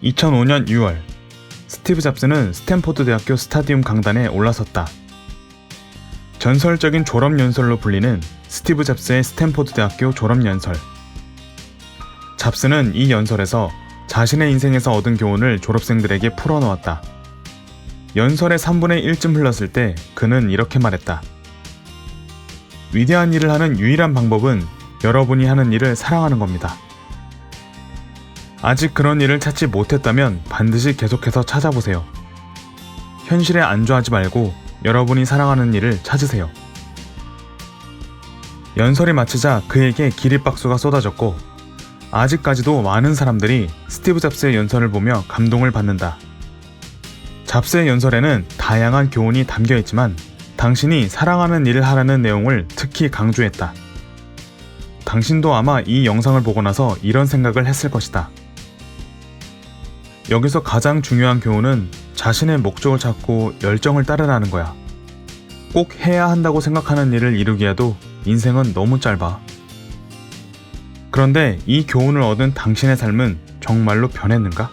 2005년 6월, 스티브 잡스는 스탠포드 대학교 스타디움 강단에 올라섰다. 전설적인 졸업연설로 불리는 스티브 잡스의 스탠포드 대학교 졸업연설. 잡스는 이 연설에서 자신의 인생에서 얻은 교훈을 졸업생들에게 풀어놓았다. 연설의 3분의 1쯤 흘렀을 때 그는 이렇게 말했다. 위대한 일을 하는 유일한 방법은 여러분이 하는 일을 사랑하는 겁니다. 아직 그런 일을 찾지 못했다면 반드시 계속해서 찾아보세요. 현실에 안주하지 말고 여러분이 사랑하는 일을 찾으세요. 연설이 마치자 그에게 기립박수가 쏟아졌고 아직까지도 많은 사람들이 스티브 잡스의 연설을 보며 감동을 받는다. 잡스의 연설에는 다양한 교훈이 담겨 있지만 당신이 사랑하는 일을 하라는 내용을 특히 강조했다. 당신도 아마 이 영상을 보고 나서 이런 생각을 했을 것이다. 여기서 가장 중요한 교훈은 자신의 목적을 찾고 열정을 따르라는 거야. 꼭 해야 한다고 생각하는 일을 이루기에도 인생은 너무 짧아. 그런데 이 교훈을 얻은 당신의 삶은 정말로 변했는가?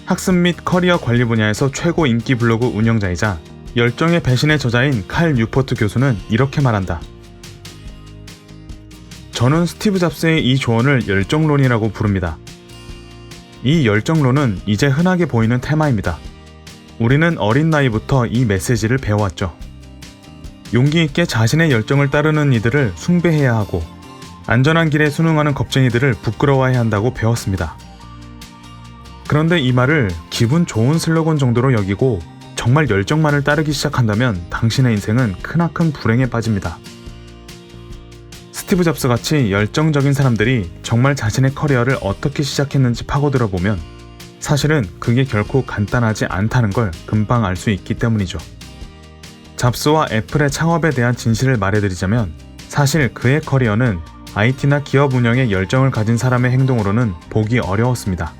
학습 및 커리어 관리 분야에서 최고 인기 블로그 운영자이자 열정의 배신의 저자인 칼 뉴포트 교수는 이렇게 말한다. 저는 스티브 잡스의 이 조언을 열정론이라고 부릅니다. 이 열정론은 이제 흔하게 보이는 테마입니다. 우리는 어린 나이부터 이 메시지를 배워왔죠. 용기 있게 자신의 열정을 따르는 이들을 숭배해야 하고 안전한 길에 순응하는 겁쟁이들을 부끄러워해야 한다고 배웠습니다. 그런데 이 말을 기분 좋은 슬로건 정도로 여기고 정말 열정만을 따르기 시작한다면 당신의 인생은 크나큰 불행에 빠집니다. 스티브 잡스 같이 열정적인 사람들이 정말 자신의 커리어를 어떻게 시작했는지 파고들어보면 사실은 그게 결코 간단하지 않다는 걸 금방 알 수 있기 때문이죠. 잡스와 애플의 창업에 대한 진실을 말해드리자면 사실 그의 커리어는 IT나 기업 운영에 열정을 가진 사람의 행동으로는 보기 어려웠습니다.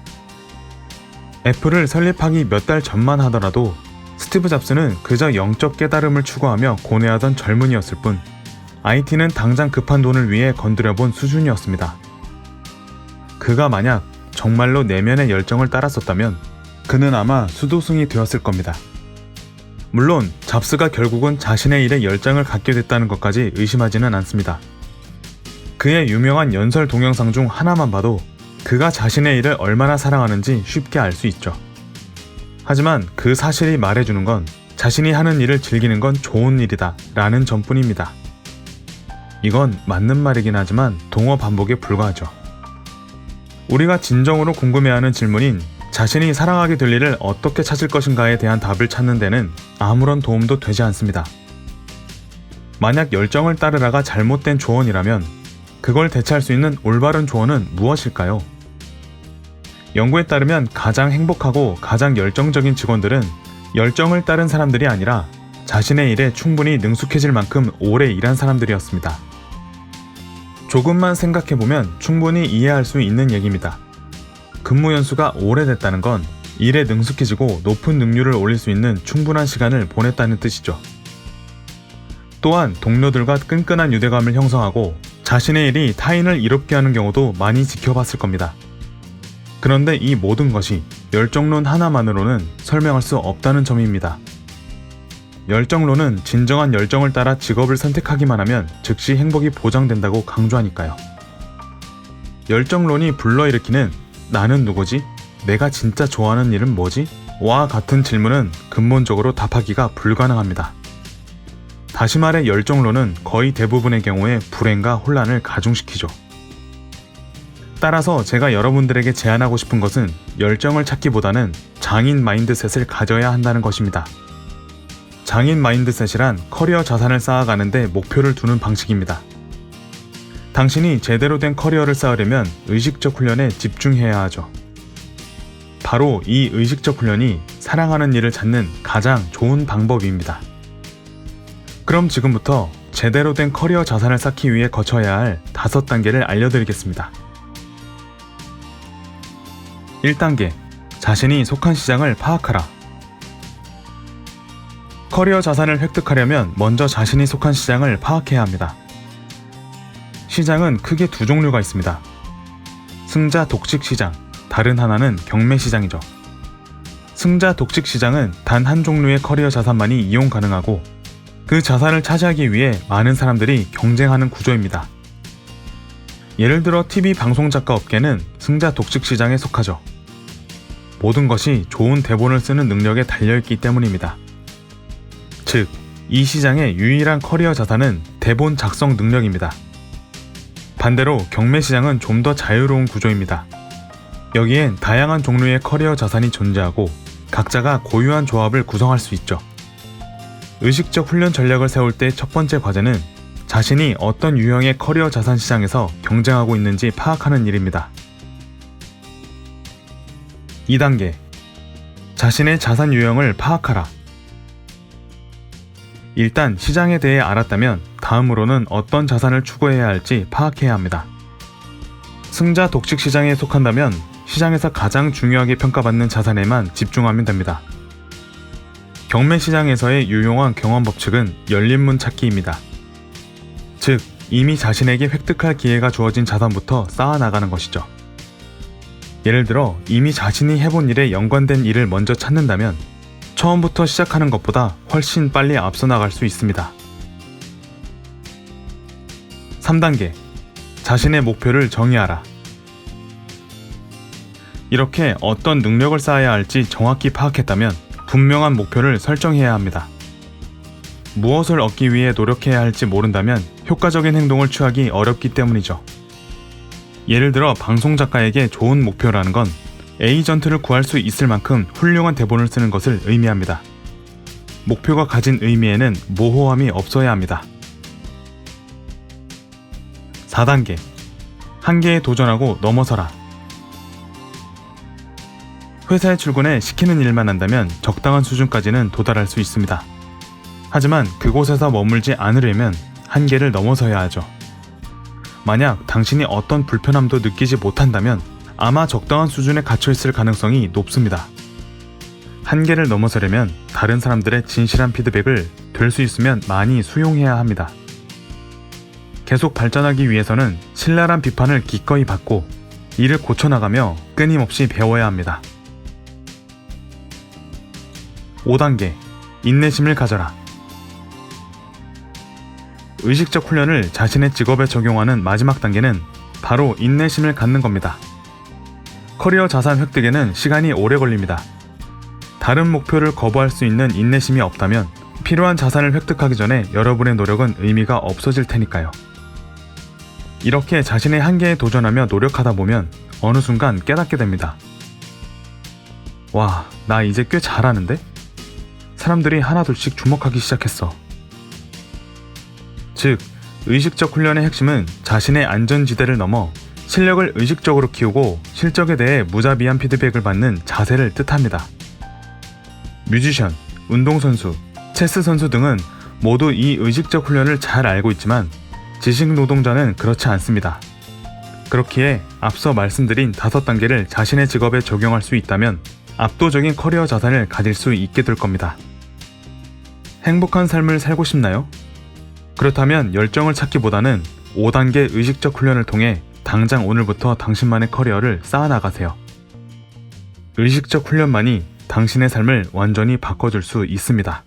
애플을 설립하기 몇 달 전만 하더라도 스티브 잡스는 그저 영적 깨달음을 추구하며 고뇌하던 젊은이였을 뿐 IT는 당장 급한 돈을 위해 건드려본 수준이었습니다. 그가 만약 정말로 내면의 열정을 따랐었다면 그는 아마 수도승이 되었을 겁니다. 물론 잡스가 결국은 자신의 일에 열정을 갖게 됐다는 것까지 의심하지는 않습니다. 그의 유명한 연설 동영상 중 하나만 봐도 그가 자신의 일을 얼마나 사랑하는지 쉽게 알 수 있죠. 하지만 그 사실이 말해주는 건 자신이 하는 일을 즐기는 건 좋은 일이다 라는 점뿐입니다. 이건 맞는 말이긴 하지만 동어 반복에 불과하죠. 우리가 진정으로 궁금해하는 질문인 자신이 사랑하게 될 일을 어떻게 찾을 것인가에 대한 답을 찾는 데는 아무런 도움도 되지 않습니다. 만약 열정을 따르라가 잘못된 조언이라면 그걸 대체할 수 있는 올바른 조언은 무엇일까요? 연구에 따르면 가장 행복하고 가장 열정적인 직원들은 열정을 따른 사람들이 아니라 자신의 일에 충분히 능숙해질 만큼 오래 일한 사람들이었습니다. 조금만 생각해보면 충분히 이해할 수 있는 얘기입니다. 근무 연수가 오래됐다는 건 일에 능숙해지고 높은 능률을 올릴 수 있는 충분한 시간을 보냈다는 뜻이죠. 또한 동료들과 끈끈한 유대감을 형성하고 자신의 일이 타인을 이롭게 하는 경우도 많이 지켜봤을 겁니다. 그런데 이 모든 것이 열정론 하나만으로는 설명할 수 없다는 점입니다. 열정론은 진정한 열정을 따라 직업을 선택하기만 하면 즉시 행복이 보장된다고 강조하니까요. 열정론이 불러일으키는 나는 누구지? 내가 진짜 좋아하는 일은 뭐지? 와 같은 질문은 근본적으로 답하기가 불가능합니다. 다시 말해 열정론은 거의 대부분의 경우에 불행과 혼란을 가중시키죠. 따라서 제가 여러분들에게 제안하고 싶은 것은 열정을 찾기보다는 장인 마인드셋을 가져야 한다는 것입니다. 장인 마인드셋이란 커리어 자산을 쌓아가는데 목표를 두는 방식입니다. 당신이 제대로 된 커리어를 쌓으려면 의식적 훈련에 집중해야 하죠. 바로 이 의식적 훈련이 사랑하는 일을 찾는 가장 좋은 방법입니다. 그럼 지금부터 제대로 된 커리어 자산을 쌓기 위해 거쳐야 할 5단계를 알려드리겠습니다. 1단계, 자신이 속한 시장을 파악하라. 커리어 자산을 획득하려면 먼저 자신이 속한 시장을 파악해야 합니다. 시장은 크게 두 종류가 있습니다. 승자 독식 시장, 다른 하나는 경매 시장이죠. 승자 독식 시장은 단 한 종류의 커리어 자산만이 이용 가능하고 그 자산을 차지하기 위해 많은 사람들이 경쟁하는 구조입니다. 예를 들어 TV 방송 작가 업계는 승자 독식 시장에 속하죠. 모든 것이 좋은 대본을 쓰는 능력에 달려있기 때문입니다. 즉, 이 시장의 유일한 커리어 자산은 대본 작성 능력입니다. 반대로 경매 시장은 좀 더 자유로운 구조입니다. 여기엔 다양한 종류의 커리어 자산이 존재하고 각자가 고유한 조합을 구성할 수 있죠. 의식적 훈련 전략을 세울 때 첫 번째 과제는 자신이 어떤 유형의 커리어 자산 시장에서 경쟁하고 있는지 파악하는 일입니다. 2단계. 자신의 자산 유형을 파악하라. 일단 시장에 대해 알았다면 다음으로는 어떤 자산을 추구해야 할지 파악해야 합니다. 승자 독식 시장에 속한다면 시장에서 가장 중요하게 평가받는 자산에만 집중하면 됩니다. 경매 시장에서의 유용한 경험 법칙은 열린 문 찾기입니다. 즉, 이미 자신에게 획득할 기회가 주어진 자산부터 쌓아나가는 것이죠. 예를 들어 이미 자신이 해본 일에 연관된 일을 먼저 찾는다면 처음부터 시작하는 것보다 훨씬 빨리 앞서 나갈 수 있습니다. 3단계. 자신의 목표를 정의하라. 이렇게 어떤 능력을 쌓아야 할지 정확히 파악했다면 분명한 목표를 설정해야 합니다. 무엇을 얻기 위해 노력해야 할지 모른다면 효과적인 행동을 취하기 어렵기 때문이죠. 예를 들어 방송 작가에게 좋은 목표라는 건 에이전트를 구할 수 있을 만큼 훌륭한 대본을 쓰는 것을 의미합니다. 목표가 가진 의미에는 모호함이 없어야 합니다. 4단계. 한계에 도전하고 넘어서라. 회사에 출근해 시키는 일만 한다면 적당한 수준까지는 도달할 수 있습니다. 하지만 그곳에서 머물지 않으려면 한계를 넘어서야 하죠. 만약 당신이 어떤 불편함도 느끼지 못한다면 아마 적당한 수준에 갇혀 있을 가능성이 높습니다. 한계를 넘어서려면 다른 사람들의 진실한 피드백을 될 수 있으면 많이 수용해야 합니다. 계속 발전하기 위해서는 신랄한 비판을 기꺼이 받고 이를 고쳐나가며 끊임없이 배워야 합니다. 5단계. 인내심을 가져라. 의식적 훈련을 자신의 직업에 적용하는 마지막 단계는 바로 인내심을 갖는 겁니다. 커리어 자산 획득에는 시간이 오래 걸립니다. 다른 목표를 거부할 수 있는 인내심이 없다면 필요한 자산을 획득하기 전에 여러분의 노력은 의미가 없어질 테니까요. 이렇게 자신의 한계에 도전하며 노력하다 보면 어느 순간 깨닫게 됩니다. 와, 나 이제 꽤 잘하는데? 사람들이 하나둘씩 주목하기 시작했어. 즉, 의식적 훈련의 핵심은 자신의 안전지대를 넘어 실력을 의식적으로 키우고 실적에 대해 무자비한 피드백을 받는 자세를 뜻합니다. 뮤지션, 운동선수, 체스 선수 등은 모두 이 의식적 훈련을 잘 알고 있지만 지식 노동자는 그렇지 않습니다. 그렇기에 앞서 말씀드린 5단계를 자신의 직업에 적용할 수 있다면 압도적인 커리어 자산을 가질 수 있게 될 겁니다. 행복한 삶을 살고 싶나요? 그렇다면 열정을 찾기보다는 5단계 의식적 훈련을 통해 당장 오늘부터 당신만의 커리어를 쌓아나가세요. 의식적 훈련만이 당신의 삶을 완전히 바꿔줄 수 있습니다.